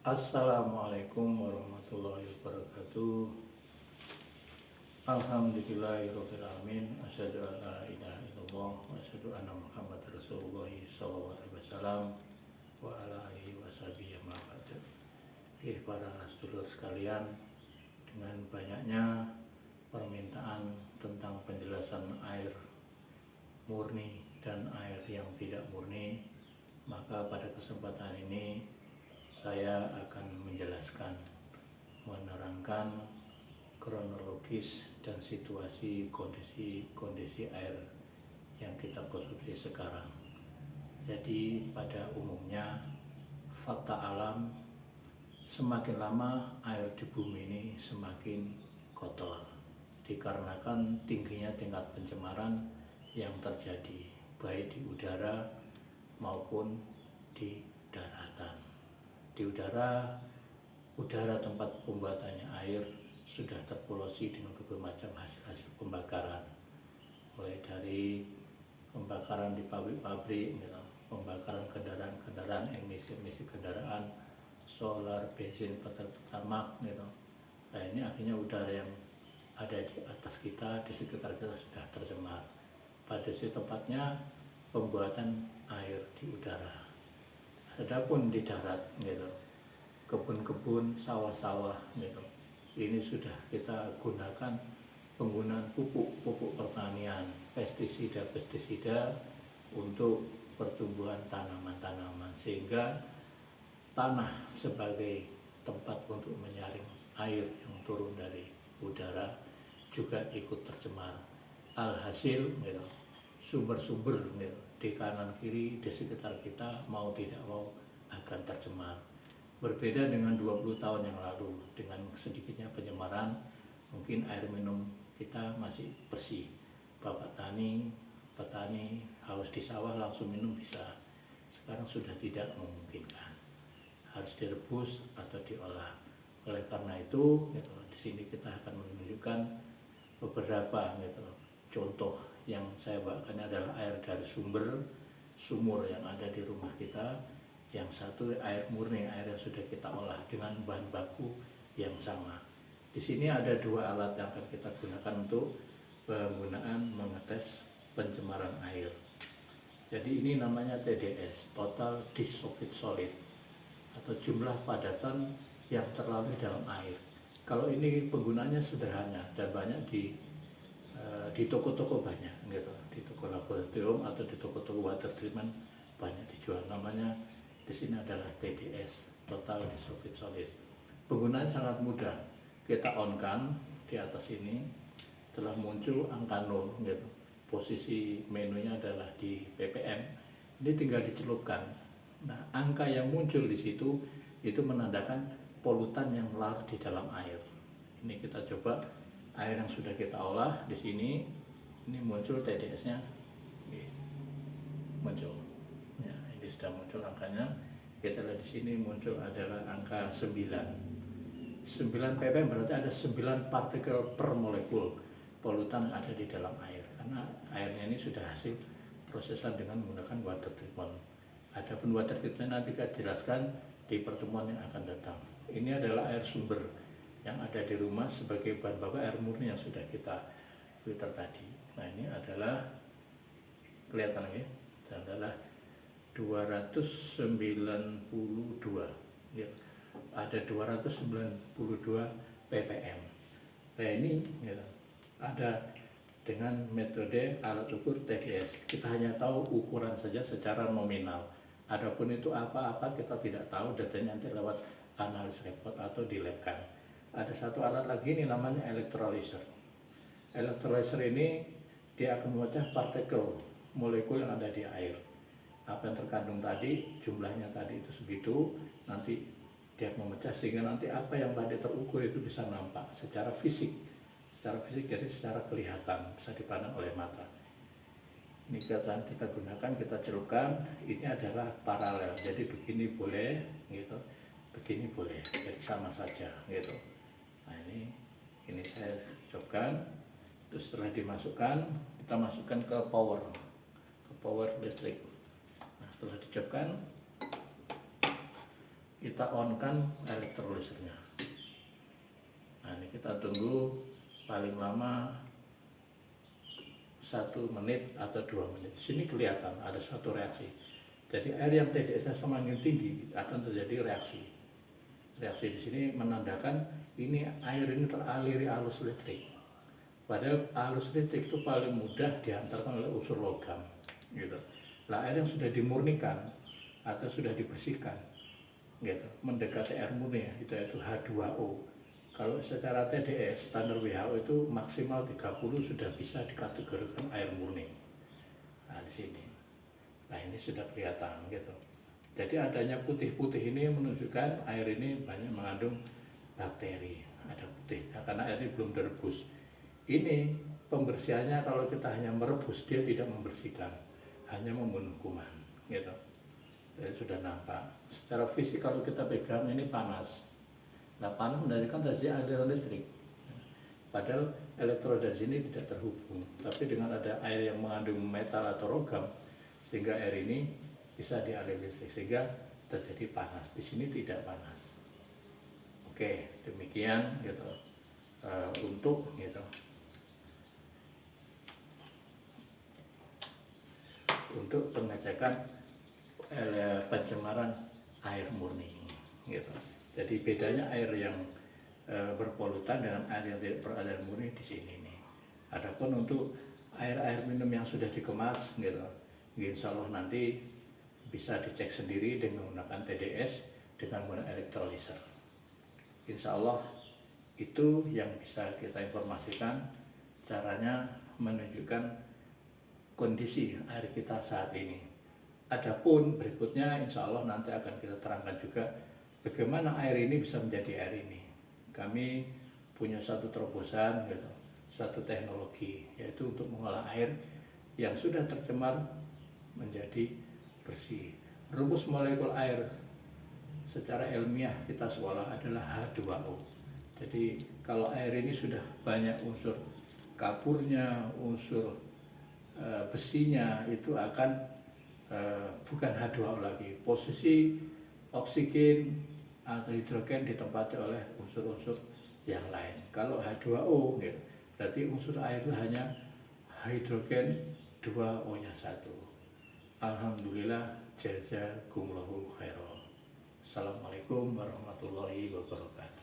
Assalamualaikum warahmatullahi wabarakatuh. Alhamdulillahirabbil alamin. Asyhadu an la ilaha illallah wa asyhadu anna Muhammadar Rasulullah sallallahu alaihi wasallam wa ala alihi washabihi wa ba'd. Para sedulur sekalian, dengan banyaknya permintaan tentang penjelasan air murni dan air yang tidak murni, maka pada kesempatan ini saya akan menjelaskan, menerangkan kronologis dan situasi kondisi air yang kita konsumsi sekarang. Jadi pada umumnya fakta alam, semakin lama air di bumi ini semakin kotor dikarenakan tingginya tingkat pencemaran yang terjadi baik di udara maupun di daratan. Di udara tempat pembuatannya air sudah terpolusi dengan berbagai macam hasil pembakaran, mulai dari pembakaran di pabrik-pabrik, pembakaran kendaraan, emisi kendaraan, solar, bensin, pertamax, Nah ini akhirnya udara yang ada di atas kita, di sekitar kita sudah tercemar. Pada tempatnya pembuatan air di udara. Adapun di darat, kebun-kebun, sawah-sawah, ini sudah kita gunakan penggunaan pupuk pertanian, pestisida untuk pertumbuhan tanaman-tanaman, sehingga tanah sebagai tempat untuk menyaring air yang turun dari udara juga ikut tercemar. Alhasil, sumber-sumber di kanan kiri di sekitar kita mau tidak mau akan tercemar. Berbeda dengan 20 tahun yang lalu, dengan sedikitnya pencemaran, mungkin air minum kita masih bersih. Petani haus di sawah langsung minum bisa. Sekarang sudah tidak memungkinkan, harus direbus atau diolah. Oleh karena itu, di sini kita akan menunjukkan beberapa contoh yang saya bawakan adalah air dari sumur yang ada di rumah kita. Yang satu air murni, air yang sudah kita olah dengan bahan baku yang sama. Di sini ada dua alat yang akan kita gunakan untuk penggunaan mengetes pencemaran air. Jadi ini namanya TDS, Total Dissolved Solid, atau jumlah padatan yang terlarut dalam air. Kalau ini penggunaannya sederhana dan banyak di toko-toko banyak, di toko laboratorium atau di toko-toko water treatment banyak dijual. Namanya di sini adalah TDS, Total Dissolved Solid. Penggunaan sangat mudah. Kita on-kan di atas ini, telah muncul angka 0, Posisi menunya adalah di ppm. Ini tinggal dicelupkan. Nah, angka yang muncul di situ itu menandakan polutan yang larut di dalam air. Ini kita coba air yang sudah kita olah di sini, ini muncul TDS-nya, muncul. Ya, ini sudah muncul angkanya. Kita lihat di sini muncul adalah angka 9 ppm, berarti ada 9 partikel per molekul polutan yang ada di dalam air. Karena airnya ini sudah hasil prosesan dengan menggunakan water treatment. Adapun water treatment nanti kita jelaskan di pertemuan yang akan datang. Ini adalah air sumber yang ada di rumah sebagai bahan baku air murni yang sudah kita filter tadi. Nah ini adalah kelihatan ya, adalah 292 ya. Ada 292 ppm. Nah ini ya, ada dengan metode alat ukur TDS. Kita hanya tahu ukuran saja secara nominal. Adapun itu apa-apa kita tidak tahu, datanya nanti lewat analis report atau di lab kan. Ada satu alat lagi, ini namanya electrolyzer. Electrolyzer ini dia akan memecah partikel molekul yang ada di air. Apa yang terkandung tadi, jumlahnya tadi itu segitu, nanti dia memecah sehingga nanti apa yang tadi terukur itu bisa nampak secara fisik, jadi secara kelihatan, bisa dipandang oleh mata. Ini kita gunakan, kita celupkan. Ini adalah paralel, jadi begini boleh, begini boleh, jadi sama saja, Nah ini saya celupkan, terus setelah dimasukkan, kita masukkan ke power listrik. Nah, setelah dicopkan kita on kan elektrolisernya. Nah ini kita tunggu paling lama 1 menit atau 2 menit. Di sini kelihatan ada suatu reaksi. Jadi air yang TDS-nya semakin tinggi akan terjadi reaksi. Reaksi di sini menandakan ini air ini teraliri arus listrik. Padahal arus listrik itu paling mudah diantarkan oleh unsur logam, gitu. Lah air yang sudah dimurnikan atau sudah dibersihkan, gitu, mendekati air murni, itu yaitu H2O. Kalau secara TDS standar WHO itu maksimal 30 sudah bisa dikategorikan air murni. Nah di sini, nah ini sudah kelihatan, gitu. Jadi adanya putih-putih ini menunjukkan air ini banyak mengandung bakteri, ada putihnya karena air ini belum direbus. Ini pembersihannya kalau kita hanya merebus dia tidak membersihkan, hanya membunuh kuman, gitu. Jadi sudah nampak. Secara fisik kalau kita pegang ini panas. Nah panas menandakan terjadi aliran listrik. Padahal elektrod dari sini tidak terhubung, tapi dengan ada air yang mengandung metal atau logam, sehingga air ini bisa dialiri listrik sehingga terjadi panas. Di sini tidak panas. Oke, demikian gitu. Untuk gitu. Untuk pengecekan pencemaran air murni gitu. Jadi bedanya air yang berpolutan dengan air yang tidak berair murni di sini nih. Adapun untuk air minum yang sudah dikemas gitu, insya Allah nanti bisa dicek sendiri dengan menggunakan TDS dengan menggunakan elektroliser. Insya Allah itu yang bisa kita informasikan caranya menunjukkan kondisi air kita saat ini. Adapun berikutnya insya Allah nanti akan kita terangkan juga bagaimana air ini bisa menjadi air ini. Kami punya satu terobosan gitu, satu teknologi yaitu untuk mengolah air yang sudah tercemar menjadi bersih. Rumus molekul air secara ilmiah kita sekolah adalah H2O. Jadi kalau air ini sudah banyak unsur kapurnya, unsur besinya, itu akan bukan H2O lagi. Posisi oksigen atau hidrogen ditempati oleh unsur-unsur yang lain. Kalau H2O gitu, berarti unsur air itu hanya hidrogen 2O-nya 1. Alhamdulillah, jazakumullahu khairan. Assalamualaikum warahmatullahi wabarakatuh.